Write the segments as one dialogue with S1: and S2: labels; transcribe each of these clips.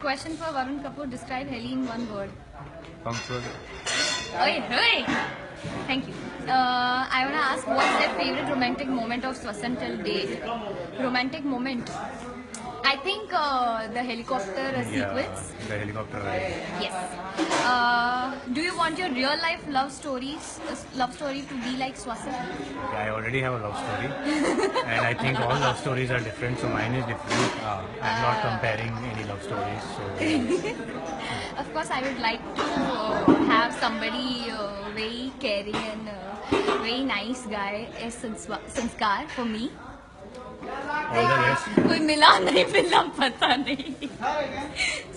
S1: Question for Varun Kapoor. Describe Helly in one word.
S2: Punctual.
S1: Hey. Thank you. I want to ask, what's their favorite romantic moment of Swasan till date? Romantic moment? I think the helicopter sequence.
S2: The helicopter ride.
S1: Yes. Do you want your real life love story to be like Swasan?
S2: Okay, I already have a love story, and I think all love stories are different. So mine is different. I'm not comparing any love stories. So
S1: Of course, I would like to have somebody very caring and very nice guy as Sanskar for me.
S2: all the best.
S1: कोई मिला नहीं मिला पता नहीं.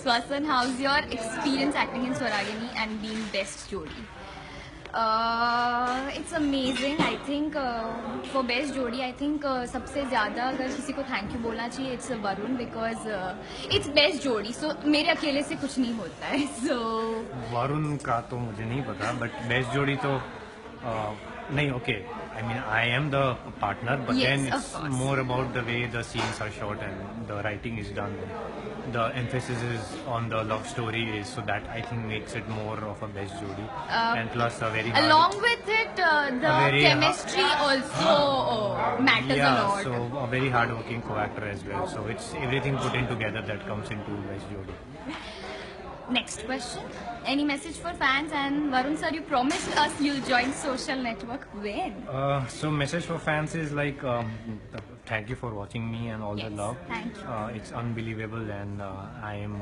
S1: Swasan, how's your experience acting in Swaragini and being best Jodi? It's amazing. I think for best Jodi, I think सबसे ज़्यादा अगर किसी को thank you बोलना चाहिए, it's Varun, because it's best Jodi. So मेरे अकेले से कुछ नहीं होता है. So
S2: वरुण का तो मुझे नहीं पता, but बेस्ट जोड़ी तो नहीं. Okay, I mean I am the partner, but
S1: Yes,
S2: then
S1: of
S2: it's
S1: course.
S2: more about the way the scenes are shot and the writing is done. The emphasis is on the love story, is so that I think makes it more of a best Jodi, and plus a very
S1: along with it, the
S2: very
S1: chemistry also matters a lot.
S2: so a very hard-working co-actor as well. So it's everything put in together that comes into best Jodi.
S1: Next question. Any message for fans? And Varun sir, you promised us you'll join social network. When?
S2: So message for fans is like, thank you for watching me and all the
S1: Yes,
S2: love.
S1: thank you.
S2: It's unbelievable, and I am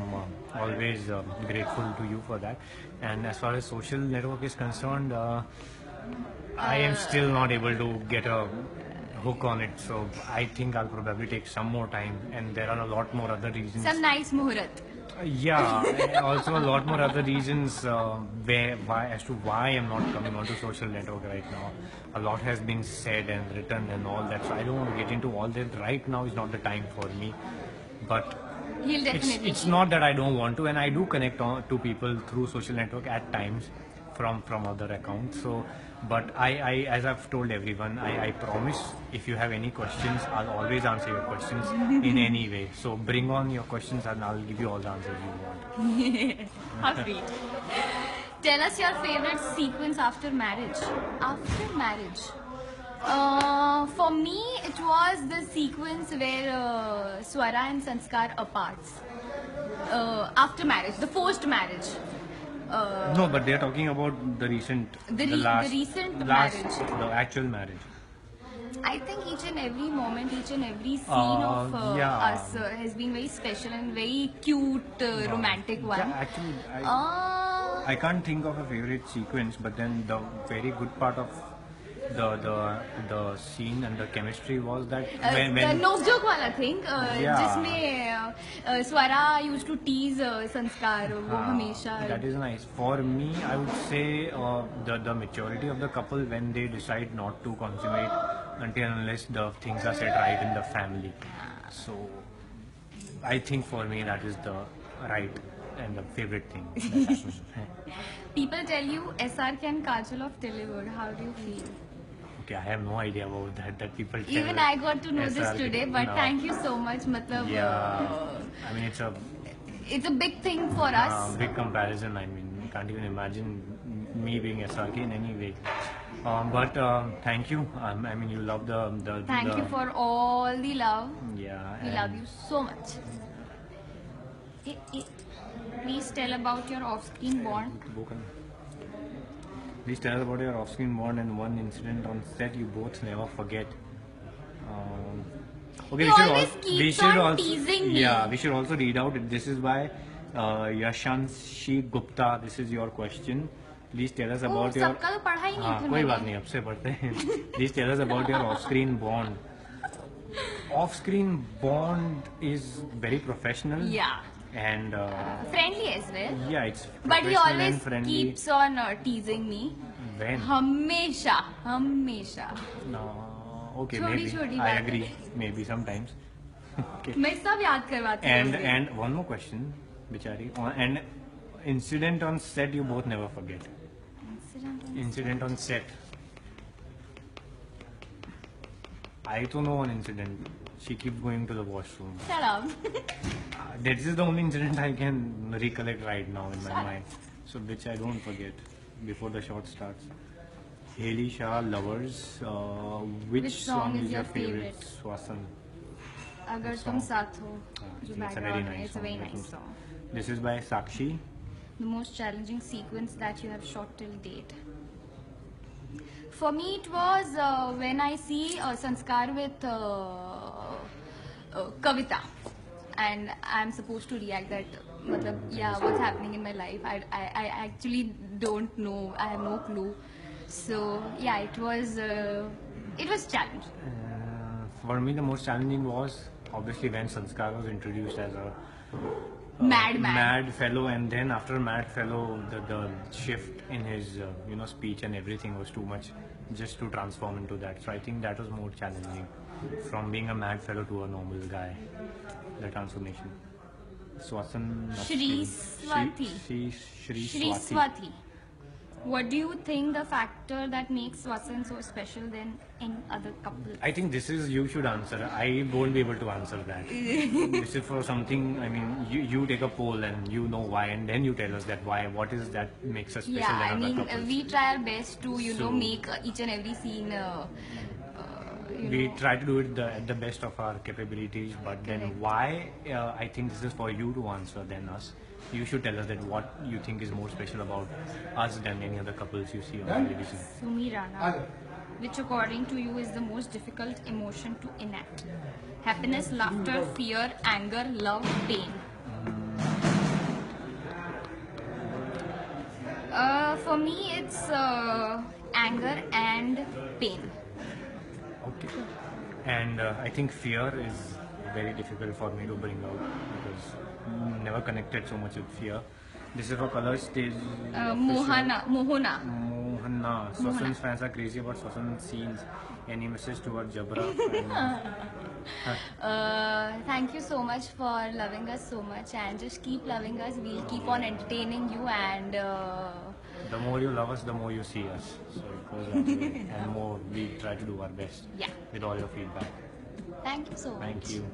S2: always grateful to you for that. And as far as social network is concerned, I am still not able to get a hook on it. So I think I'll probably take some more time, and there are a lot more other reasons.
S1: Some nice muhurat.
S2: Yeah, and also a lot more other reasons as to why I'm not coming onto social network right now. A lot has been said and written and all that, so I don't want to get into all that. Right now is not the time for me. But
S1: He'll definitely.
S2: it's not that I don't want to, and I do connect to people through social network at times from other accounts. So, but I as I've told everyone, I promise, if you have any questions, I'll always answer your questions in any way. So bring on your questions and I'll give you all the answers you want.
S1: How sweet. Tell us your favorite sequence after marriage. After marriage. For me, it was the sequence where Swara and Sanskar apart. After marriage, the forced marriage.
S2: No, but they're talking about the recent,
S1: the recent
S2: last,
S1: marriage.
S2: the actual marriage.
S1: I think each and every moment, each and every scene of
S2: yeah.
S1: us has been very special and very cute, romantic one.
S2: Yeah, actually,
S1: Uh,
S2: I can't think of a favorite sequence, but then the very good part of the scene and the chemistry was that
S1: the nose joke wala thing,
S2: Yeah.
S1: जिसमें Swara used to tease Sanskar, वो हमेशा.
S2: that is nice. For me, I would say the maturity of the couple when they decide not to consummate until and unless the things are set right in the family. So I think for me that is the right and the favorite thing that happens.
S1: People tell you SRK and Kajal of Tollywood. How do you feel?
S2: Okay, I have no idea about that people tell
S1: Even I got to know this
S2: SRK.
S1: today, but
S2: No.
S1: thank you so much. Matlab,
S2: Yeah, I mean
S1: it's a big thing for us.
S2: big comparison. I mean, you can't even imagine me being SRK in any way. But thank you. I mean, you love the.
S1: Thank you for all the love.
S2: Yeah.
S1: We love you so much. Please tell about your off-screen bond.
S2: Please tell us about your off-screen bond and one incident on set you both never forget. Okay,
S1: He always keeps on teasing me.
S2: Yeah, we should also read out. This is by Yashanshi Gupta. This is your question. Please tell us about your.
S1: सबका तो पढ़ा ही नहीं
S2: हाँ,
S1: था
S2: कोई
S1: मैंने.
S2: बात नहीं, अब से पढ़ते हैं. Please tell us about your off-screen bond. Off-screen bond is very professional.
S1: Yeah.
S2: And
S1: Friendly as well.
S2: yeah, it's
S1: But he
S2: professional
S1: always
S2: and friendly.
S1: keeps on teasing me.
S2: When?
S1: हमेशा, हमेशा.
S2: No, okay,
S1: छोटी
S2: maybe.
S1: छोटी
S2: I
S1: बातें.
S2: agree. Maybe sometimes. Okay.
S1: मैं सब याद करवाती हूँ.
S2: And one more question, Bichari. An incident on set you both never forget. Incident on set. I don't know an incident. She keeps going to the washroom.
S1: Shut up.
S2: This is the only incident I can recollect right now in my mind. So which I don't forget before the shot starts. Haley Shah, Lovers. Which song is your favorite? Swasan.
S1: Agar
S2: Song.
S1: tum saath ho.
S2: It's
S1: जो
S2: a very
S1: background
S2: nice
S1: है, it's a
S2: song.
S1: very
S2: That
S1: nice
S2: was-
S1: song.
S2: This is by Sakshi.
S1: The most challenging sequence that you have shot till date. For me, it was when I see Sanskar with Kavita, and I'm supposed to react that, matlab, yeah, what's happening in my life. I actually don't know. I have no clue. So yeah, it was challenging.
S2: For me, the most challenging was obviously when Sanskar was introduced as a
S1: Mad
S2: fellow, and then after mad fellow, the shift in his speech and everything was too much just to transform into that. So I think that was more challenging, from being a mad fellow to a normal guy, the transformation. Swasan.
S1: Shri Swati.
S2: Shri
S1: Shri
S2: Swati.
S1: Swati. What do you think the factor that makes Swasan so special than any other couple?
S2: I think this is you should answer. I won't be able to answer that. This is for something. I mean, you take a poll and you know why, and then you tell us that why. What is that makes us special
S1: Yeah, I
S2: than other
S1: mean,
S2: couples?
S1: we try our best to,
S2: So-
S1: make each and every scene,
S2: We try to do it at the best of our capabilities, but then
S1: Correct.
S2: why? I think this is for you to answer than us. You should tell us that what you think is more special about us than any other couples you see on television.
S1: Sumi Rana. Which according to you is the most difficult emotion to enact? Happiness, laughter, fear, anger, love, pain. For me, it's anger and pain.
S2: Okay. And I think fear is very difficult for me to bring out because never connected so much with fear. This is for Colors Stage.
S1: Mohana.
S2: Mohana. Swasan's fans are crazy about Swasan's scenes. Any message toward Jabra?
S1: Thank you so much for loving us so much, and just keep loving us. We'll keep on entertaining you, and
S2: The more you love us, the more you see us. So it goes that way. And more we try to do our best
S1: yeah.
S2: with all your feedback.
S1: Thank you so much.
S2: Thank you.